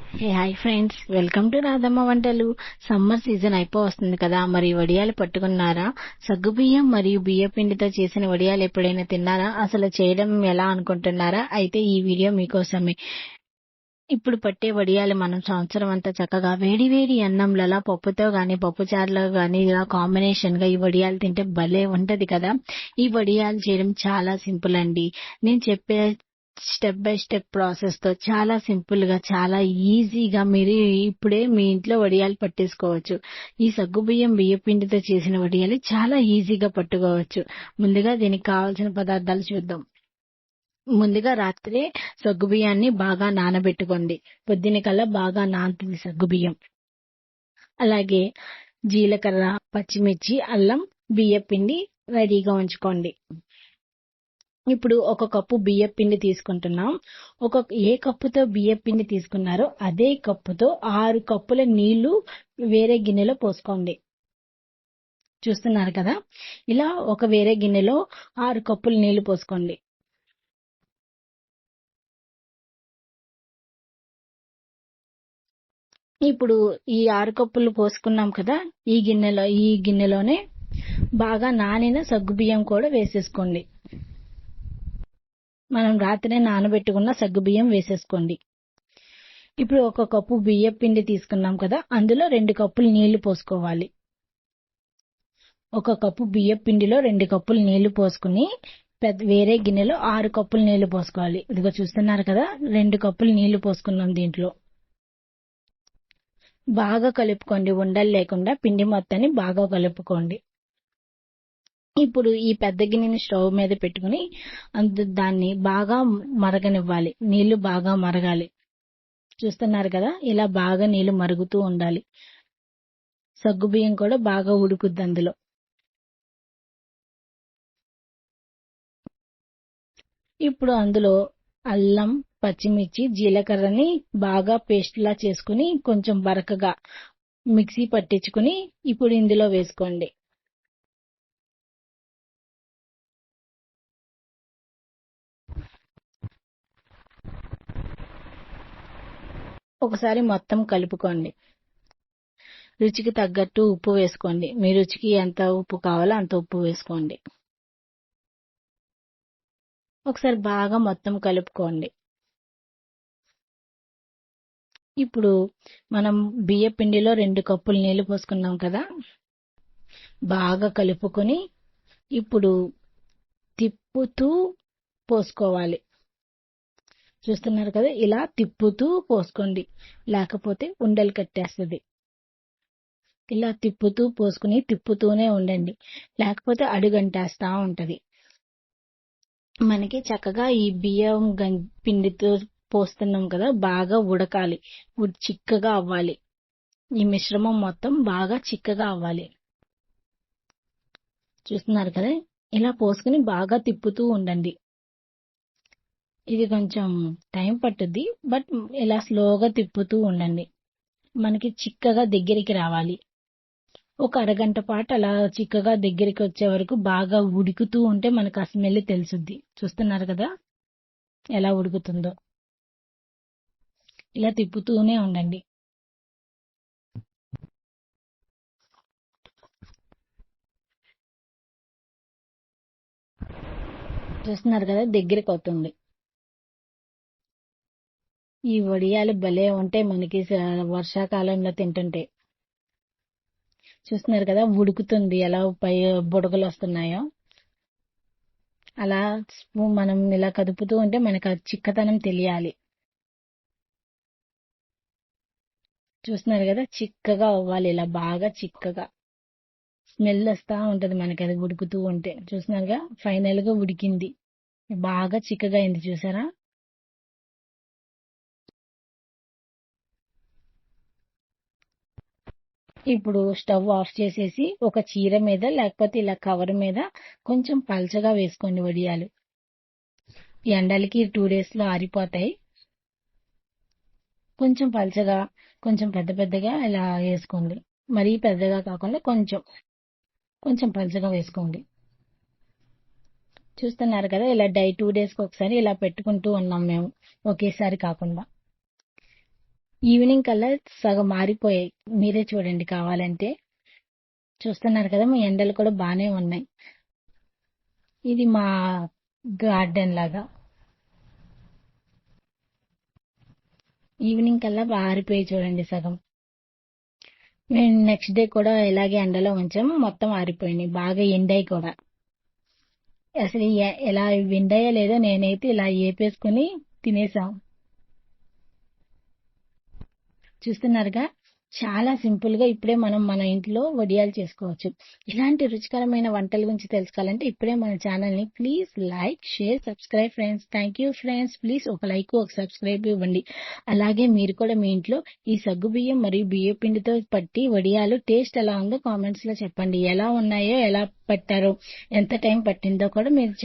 Hi friends, welcome to Radhamma వంటలు. Summer season అయిపోవస్తుంది కదా, మరి వడియాలు పట్టుకున్నారా? సగ్గుబియ్యం మరియు బియ్య పిండితో చేసిన వడియాలు ఎప్పుడైనా తిన్నారా? అసలు చేయడం ఎలా అనుకుంటున్నారా? అయితే ఈ వీడియో మీకోసమే. ఇప్పుడు పట్టే వడియాలు మనం సంవత్సరం అంతా చక్కగా వేడి వేడి అన్నంలలో పప్పుతో గాని పప్పుచారులో గాని ఇలా కాంబినేషన్ గా ఈ వడియాలు తింటే భలే ఉంటది కదా. ఈ వడియాలు చేయడం చాలా సింపుల్ అండి. నేను చెప్పే స్టెప్ బై స్టెప్ ప్రాసెస్ తో చాలా సింపుల్ గా చాలా ఈజీగా మీరు ఇప్పుడే మీ ఇంట్లో వడియాలు పట్టేసుకోవచ్చు. ఈ సగ్గుబియ్యం బియ్య పిండితో చేసిన వడియాలు చాలా ఈజీగా పట్టుకోవచ్చు. ముందుగా దీనికి కావాల్సిన పదార్థాలు చూద్దాం. ముందుగా రాత్రే సగ్గుబియ్యాన్ని బాగా నానబెట్టుకోండి. పొద్దునకల్లా బాగా నానుతుంది సగ్గుబియ్యం. అలాగే జీలకర్ర, పచ్చిమిర్చి, అల్లం, బియ్యపిండి రెడీగా ఉంచుకోండి. ఇప్పుడు ఒక కప్పు బియ్యపిండి తీసుకుంటున్నాం. ఏ కప్పుతో బియ్యపిండి తీసుకున్నారో అదే కప్పుతో 6 కప్పుల నీళ్లు వేరే గిన్నెలో పోసుకోండి. చూస్తున్నారు కదా, ఇలా ఒక వేరే గిన్నెలో 6 కప్పుల నీళ్లు పోసుకోండి. ఇప్పుడు ఈ 6 కప్పులు పోసుకున్నాం కదా, ఈ గిన్నెలోనే బాగా నానిన సగ్గుబియ్యం కూడా వేసేసుకోండి. మనం రాత్రి నానబెట్టుకున్న సగ్గుబియ్యం వేసేసుకోండి. ఇప్పుడు ఒక కప్పు బియ్యం పిండి తీసుకున్నాం కదా, అందులో 2 కప్పులు నీళ్లు పోసుకోవాలి. ఒక కప్పు బియ్యం పిండిలో 2 కప్పులు నీళ్లు పోసుకుని వేరే గిన్నెలో 6 కప్పులు నీళ్లు పోసుకోవాలి. ఇదిగో చూస్తున్నారు కదా, 2 కప్పులు నీళ్లు పోసుకున్నాం. దీంట్లో బాగా కలుపుకోండి, ఉండలు లేకుండా పిండి మొత్తాన్ని బాగా కలుపుకోండి. ఇప్పుడు ఈ పెద్ద గిన్నెని స్టవ్ మీద పెట్టుకుని దాన్ని బాగా మరగనివ్వాలి. నీళ్లు బాగా మరగాలి. చూస్తున్నారు కదా, ఇలా బాగా నీళ్లు మరుగుతూ ఉండాలి. సగ్గుబియ్యం కూడా బాగా ఉడుకుద్ది అందులో. ఇప్పుడు అందులో అల్లం, పచ్చిమిర్చి, జీలకర్రని బాగా పేస్ట్ లా చేసుకుని కొంచెం బరకగా మిక్సీ పట్టించుకుని ఇప్పుడు ఇందులో వేసుకోండి. ఒకసారి మొత్తం కలుపుకోండి. రుచికి తగ్గట్టు ఉప్పు వేసుకోండి. మీ రుచికి ఎంత ఉప్పు కావాలో అంత ఉప్పు వేసుకోండి. ఒకసారి బాగా మొత్తం కలుపుకోండి. ఇప్పుడు మనం బియ్య పిండిలో 2 కప్పులు నీళ్లు పోసుకున్నాం కదా, బాగా కలుపుకొని ఇప్పుడు తిప్పుతూ పోసుకోవాలి. చూస్తున్నారు కదా, ఇలా తిప్పుతూ పోసుకోండి, లేకపోతే ఉండలు కట్టేస్తుంది. ఇలా తిప్పుతూ పోసుకుని తిప్పుతూనే ఉండండి, లేకపోతే అడుగంటేస్తా ఉంటది. మనకి చక్కగా ఈ బియ్యం పిండితో పోస్తున్నాం కదా, బాగా ఉడకాలి, చిక్కగా అవ్వాలి. ఈ మిశ్రమం మొత్తం బాగా చిక్కగా అవ్వాలి. చూస్తున్నారు కదా, ఇలా పోసుకుని బాగా తిప్పుతూ ఉండండి. ఇది కొంచెం టైం పట్టుద్ది, బట్ ఇలా స్లోగా తిప్పుతూ ఉండండి. మనకి చిక్కగా దగ్గరికి రావాలి. ఒక అరగంట పాటు అలా చిక్కగా దగ్గరికి వచ్చే వరకు బాగా ఉడుకుతూ ఉంటే మనకు ఆ స్మెల్ తెలుసుద్ది. చూస్తున్నారు కదా ఎలా ఉడుకుతుందో. ఇలా తిప్పుతూనే ఉండండి. చూస్తున్నారు కదా, దగ్గరికి అవుతుంది. ఈ వడియాలు భలే ఉంటాయి మనకి వర్షాకాలంలో తింటుంటే. చూస్తున్నారు కదా, ఉడుకుతుంది, ఎలా పై బుడగలు వస్తున్నాయో. అలా మనం ఇలా కదుపుతూ ఉంటే మనకు ఆ చిక్కదనం తెలియాలి. చూస్తున్నారు కదా, చిక్కగా అవ్వాలి, ఇలా బాగా చిక్కగా స్మెల్ వస్తా ఉంటది మనకి అది ఉడుకుతూ ఉంటే. చూస్తున్నారుగా, ఫైనల్ గా ఉడికింది, బాగా చిక్కగా అయింది. చూసారా? ఇప్పుడు స్టవ్ ఆఫ్ చేసేసి ఒక చీర మీద లేకపోతే ఇలా కవర్ మీద కొంచెం పల్చగా వేసుకోండి వడియాలు. ఎండలకి 2 days లో ఆరిపోతాయి. కొంచెం పల్చగా, కొంచెం పెద్ద పెద్దగా ఇలా వేసుకోండి. మరీ పెద్దగా కాకుండా కొంచెం కొంచెం పల్చగా వేసుకోండి. చూస్తున్నారు కదా, ఇలా 2 days కి ఒకసారి ఇలా పెట్టుకుంటూ ఉన్నాం మేము, ఒకేసారి కాకుండా. ఈవినింగ్ కల్లా సగం ఆరిపోయాయి. మీరే చూడండి కావాలంటే. చూస్తున్నారు కదా! మీ ఎండలు కూడా బానే ఉన్నాయి. ఇది మా గార్డెన్ లాగా. ఈవినింగ్ కల్లా ఆరిపోయి చూడండి సగం. మేము నెక్స్ట్ డే కూడా ఇలాగే ఎండలో ఉంచాము. మొత్తం ఆరిపోయినాయి. బాగా ఎండాయి కూడా. అసలు ఎలా ఎండాయో లేదో నేనైతే ఇలా ఏపేసుకుని తినేసాం. చూస్తున్నారుగా, చాలా సింపుల్ గా ఇప్పుడే మనం మన ఇంట్లో వడియాలు చేసుకోవచ్చు. ఇలాంటి రుచికరమైన వంటల గురించి తెలుసుకోవాలంటే ఇప్పుడే మన ఛానల్ ని please like, share, subscribe friends. Thank you friends. Please ఒక లైక్, ఒక సబ్స్క్రైబ్ ఇవ్వండి. అలాగే మీరు కూడా మీ ఇంట్లో ఈ సగ్గుబియ్యం మరియు బియ్య పిండితో పట్టి వడియాలు టేస్ట్ ఎలా ఉందో కామెంట్స్ లో చెప్పండి. ఎలా ఉన్నాయో, ఎలా పట్టారో, ఎంత టైం పట్టిందో కూడా మీరు